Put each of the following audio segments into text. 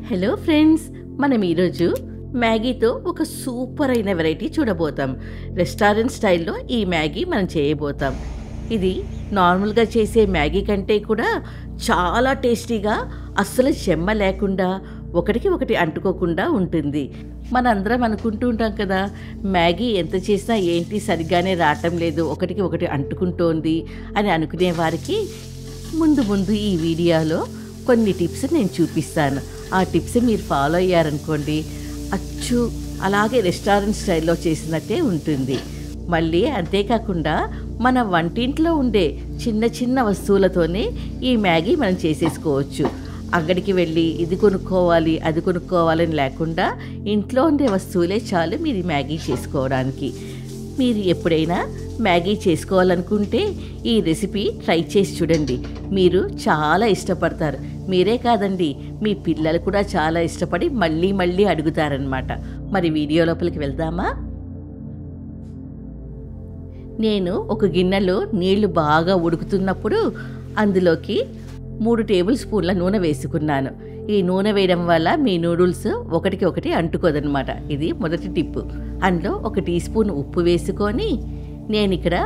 Hello friends, మనం ఈరోజు మ్యాగీతో ఒక సూపర్ అయిన వెరైటీ చూడబోతాం. రెస్టారెంట్ స్టైల్లో ఈ మ్యాగీ మనం చేయబోతాం. ఇది నార్మల్గా చేసే మ్యాగీ కంటే కూడా చాలా టేస్టీగా, అస్సలు చెమ్మ లేకుండా, ఒకటికి ఒకటి అంటుకోకుండా ఉంటుంది. మనందరం అనుకుంటూ ఉంటాం కదా, మ్యాగీ ఎంత చేసినా ఏంటి సరిగ్గానే రావటం లేదు, ఒకటికి ఒకటి అంటుకుంటోంది అని అనుకునే వారికి ముందు ఈ వీడియోలో కొన్ని టిప్స్ నేను చూపిస్తాను. ఆ టిప్స్ మీరు ఫాలో అయ్యారనుకోండి, అచ్చు అలాగే రెస్టారెంట్ స్టైల్లో చేసినట్టే ఉంటుంది. మళ్ళీ అంతేకాకుండా మన వంటింట్లో ఉండే చిన్న చిన్న వస్తువులతోనే ఈ మ్యాగీ మనం చేసేసుకోవచ్చు. అంగడికి వెళ్ళి ఇది కొనుక్కోవాలి అది కొనుక్కోవాలని లేకుండా ఇంట్లో ఉండే వస్తువులే చాలు మీరు ఈ మ్యాగీ చేసుకోవడానికి. మీరు ఎప్పుడైనా మ్యాగీ చేసుకోవాలనుకుంటే ఈ రెసిపీ ట్రై చేసి చూడండి. మీరు చాలా ఇష్టపడతారు. మీరే కాదండి, మీ పిల్లలు కూడా చాలా ఇష్టపడి మళ్ళీ అడుగుతారనమాట. మరి వీడియో లోపలికి వెళ్దామా? నేను ఒక గిన్నెలో నీళ్లు బాగా ఉడుకుతున్నప్పుడు అందులోకి 3 టేబుల్ స్పూన్ల నూనె వేసుకున్నాను. ఈ నూనె వేయడం వల్ల మీ నూడిల్స్ ఒకటికి ఒకటి అంటుకోదనమాట. ఇది మొదటి టిప్పు. అందులో 1 టీ స్పూన్ ఉప్పు వేసుకొని నేను ఇక్కడ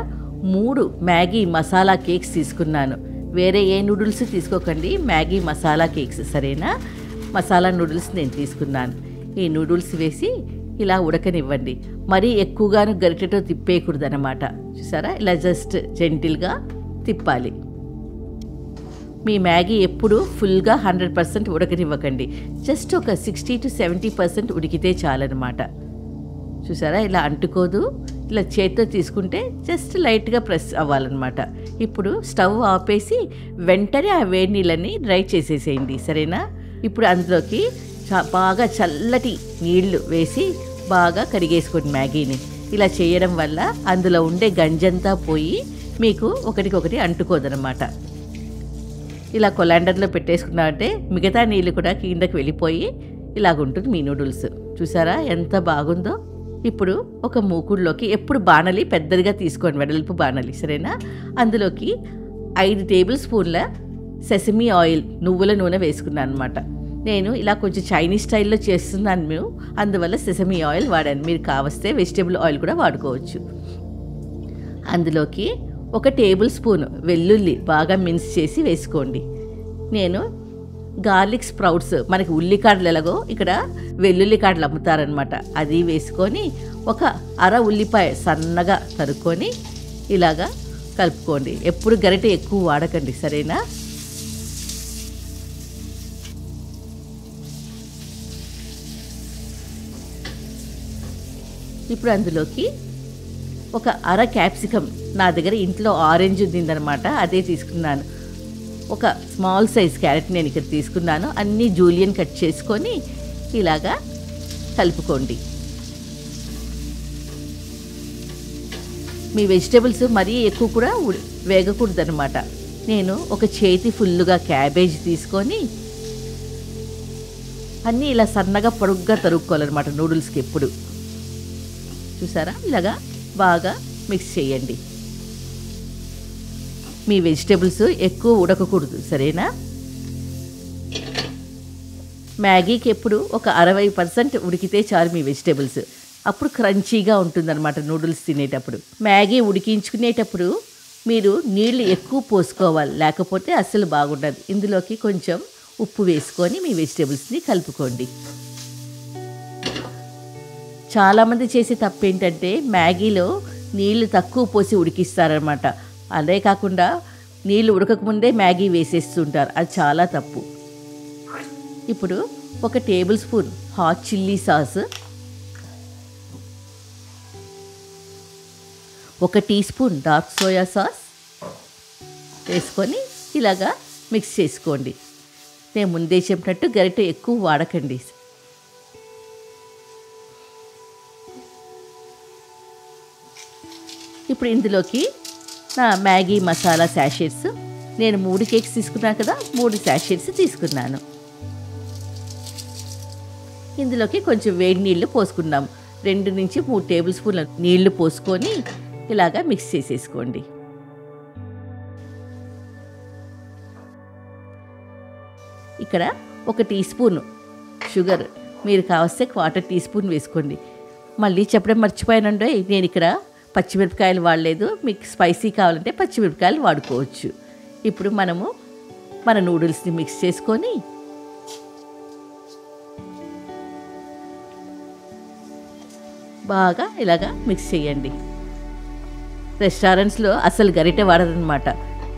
3 మ్యాగీ మసాలా కేక్స్ తీసుకున్నాను. వేరే ఏ నూడిల్స్ తీసుకోకండి, మ్యాగీ మసాలా కేక్స్, సరేనా? మసాలా నూడిల్స్ నేను తీసుకున్నాను. ఈ నూడిల్స్ వేసి ఇలా ఉడకనివ్వండి. మరీ ఎక్కువగాను గరిటెతో తిప్పేయకూడదు అనమాట. చూసారా, ఇలా జస్ట్ జెంటిల్గా తిప్పాలి. మీ మ్యాగీ ఎప్పుడు ఫుల్గా 100% ఉడకనివ్వకండి. జస్ట్ ఒక 60 to 70% ఉడికితే చాలన్నమాట. చూసారా, ఇలా అంటుకోదు. ఇలా చేతితో తీసుకుంటే జస్ట్ లైట్గా ప్రెస్ అవ్వాలన్నమాట. ఇప్పుడు స్టవ్ ఆపేసి వెంటనే ఆ వేడి నీళ్ళని డ్రై చేసేసేయండి, సరేనా? ఇప్పుడు అందులోకి బాగా చల్లటి నీళ్లు వేసి బాగా కడిగేసుకోండి మ్యాగీని. ఇలా చేయడం వల్ల అందులో ఉండే గంజంతా పోయి మీకు ఒకటికొకటి అంటుకోదనమాట. ఇలా కొలాండర్లో పెట్టేసుకున్నామంటే మిగతా నీళ్ళు కూడా కిందకి వెళ్ళిపోయి ఇలాగుంటుంది మీ నూడిల్స్. చూసారా ఎంత బాగుందో? ఇప్పుడు ఒక మూకుడులోకి ఎప్పుడు బాణలి పెద్దదిగా తీసుకోండి, వెడల్పు బాణలి, సరేనా? అందులోకి 5 టేబుల్ స్పూన్ల సెసమీ ఆయిల్, నువ్వుల నూనె వేసుకున్నాను అనమాట. నేను ఇలా కొంచెం చైనీస్ స్టైల్లో చేస్తున్నాను, అందువల్ల సెసమీ ఆయిల్ వాడాను. మీరు కావస్తే వెజిటేబుల్ ఆయిల్ కూడా వాడుకోవచ్చు. అందులోకి 1 టేబుల్ స్పూన్ వెల్లుల్లి బాగా మిన్స్ చేసి వేసుకోండి. నేను గార్లిక్ స్ప్రౌట్స్, మనకి ఉల్లికాడలు ఎలాగో ఇక్కడ వెల్లుల్లి కాడలు అమ్ముతారనమాట, అది వేసుకొని 1 అర ఉల్లిపాయ సన్నగా తరుక్కొని ఇలాగా కలుపుకోండి. ఎప్పుడు గరిటె ఎక్కువ వాడకండి, సరేనా? ఇప్పుడు అందులోకి 1 అర క్యాప్సికమ్, నా దగ్గర ఇంట్లో ఆరెంజ్ ఉందన్నమాట, అదే తీసుకున్నాను. 1 స్మాల్ సైజ్ క్యారెట్ నేను ఇక్కడ తీసుకున్నాను. అన్నీ జూలియన్ కట్ చేసుకొని ఇలాగా కలుపుకోండి. మీ వెజిటేబుల్స్ మరీ ఎక్కువ కూడా వేగకూడదు అనమాట. నేను 1 చేతి ఫుల్లుగా క్యాబేజ్ తీసుకొని అన్నీ ఇలా సన్నగా పొడుగ్గా తరుక్కోవాలన్నమాట నూడిల్స్కి ఎప్పుడు. చూసారా, ఇలాగా బాగా మిక్స్ చేయండి. మీ వెజిటేబుల్స్ ఎక్కువ ఉడకకూడదు, సరేనా? మ్యాగీకి ఎప్పుడు ఒక 60% ఉడికితే చాలు మీ వెజిటేబుల్స్. అప్పుడు క్రంచీగా ఉంటుందన్నమాట నూడిల్స్ తినేటప్పుడు. మ్యాగీ ఉడికించుకునేటప్పుడు మీరు నీళ్ళు ఎక్కువ పోసుకోవాలి, లేకపోతే అస్సలు బాగుండదు. ఇందులోకి కొంచెం ఉప్పు వేసుకొని మీ వెజిటేబుల్స్ని కలుపుకోండి. చాలామంది చేసే తప్పు ఏంటంటే మ్యాగీలో నీళ్లు తక్కువ పోసి ఉడికిస్తారనమాట. అదే కాకుండా నీళ్ళు ఉడకకముందే మ్యాగీ వేసేస్తుంటారు, అది చాలా తప్పు. ఇప్పుడు 1 tablespoon hot chilli sauce, 1 teaspoon dark soya sauce వేసుకొని ఇలాగా మిక్స్ చేసుకోండి. నేను ముందే చెప్పినట్టు గరిటె ఎక్కువ వాడకండి. ఇప్పుడు ఇందులోకి నా మ్యాగీ మసాలా శాషెట్స్, నేను 3 కేక్స్ తీసుకున్నాను కదా, 3 శాషెట్స్ తీసుకున్నాను. ఇందులోకి కొంచెం వేడి నీళ్లు పోసుకున్నాం. 2 నుంచి 3 టేబుల్ స్పూన్ల నీళ్లు పోసుకొని ఇలాగా మిక్స్ చేసేసుకోండి. ఇక్కడ 1 టీ స్పూన్ షుగర్ మీరు కావస్తే 1/4 టీ స్పూన్ వేసుకోండి. మళ్ళీ చెప్పడం మర్చిపోయానండి, నేను ఇక్కడ పచ్చిమిరపకాయలు వాడలేదు. మీకు స్పైసీ కావాలంటే పచ్చిమిరపకాయలు వాడుకోవచ్చు. ఇప్పుడు మనము మన నూడిల్స్ని మిక్స్ చేసుకొని బాగా ఇలాగా మిక్స్ చేయండి. రెస్టారెంట్స్లో అసలు గరిటె వాడరనమాట.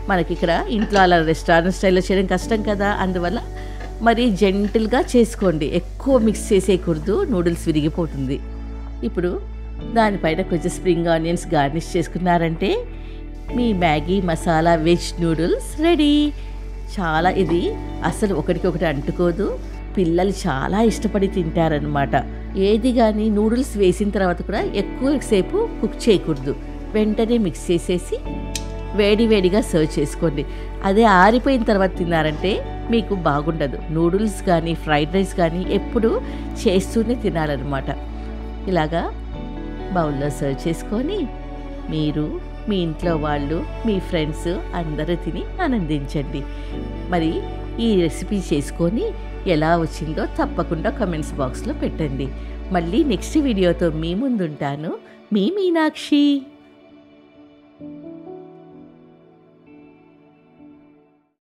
మనకి ఇక్కడ ఇంట్లో అలా రెస్టారెంట్ స్టైల్లో చేయడం కష్టం కదా, అందువల్ల మరి జెంటిల్గా చేసుకోండి. ఎక్కువ మిక్స్ చేసేయకూడదు, నూడిల్స్ విరిగిపోతుంది. ఇప్పుడు దానిపైన కొంచెం స్ప్రింగ్ ఆనియన్స్ గార్నిష్ చేసుకున్నారంటే మీ Maggi masala veg noodles ready. చాలా ఇది అసలు ఒకటికొకటి అంటుకోదు, పిల్లలు చాలా ఇష్టపడి తింటారనమాట. ఏది కానీ నూడిల్స్ వేసిన తర్వాత కూడా ఎక్కువసేపు కుక్ చేయకూడదు, వెంటనే మిక్స్ చేసేసి వేడివేడిగా సర్వ్ చేసుకోండి. అదే ఆరిపోయిన తర్వాత తిన్నారంటే మీకు బాగుండదు. నూడిల్స్ కానీ ఫ్రైడ్ రైస్ కానీ ఎప్పుడు చేస్తూనే తినాలన్నమాట. ఇలాగా బౌల్లో సర్వ్ చేసుకొని మీరు, మీ ఇంట్లో వాళ్ళు, మీ ఫ్రెండ్స్ అందరూ తిని ఆనందించండి. మరి ఈ రెసిపీ చేసుకొని ఎలా వచ్చిందో తప్పకుండా కామెంట్స్ బాక్స్లో పెట్టండి. మళ్ళీ నెక్స్ట్ వీడియోతో మీ ముందుంటాను. మీ మీనాక్షి.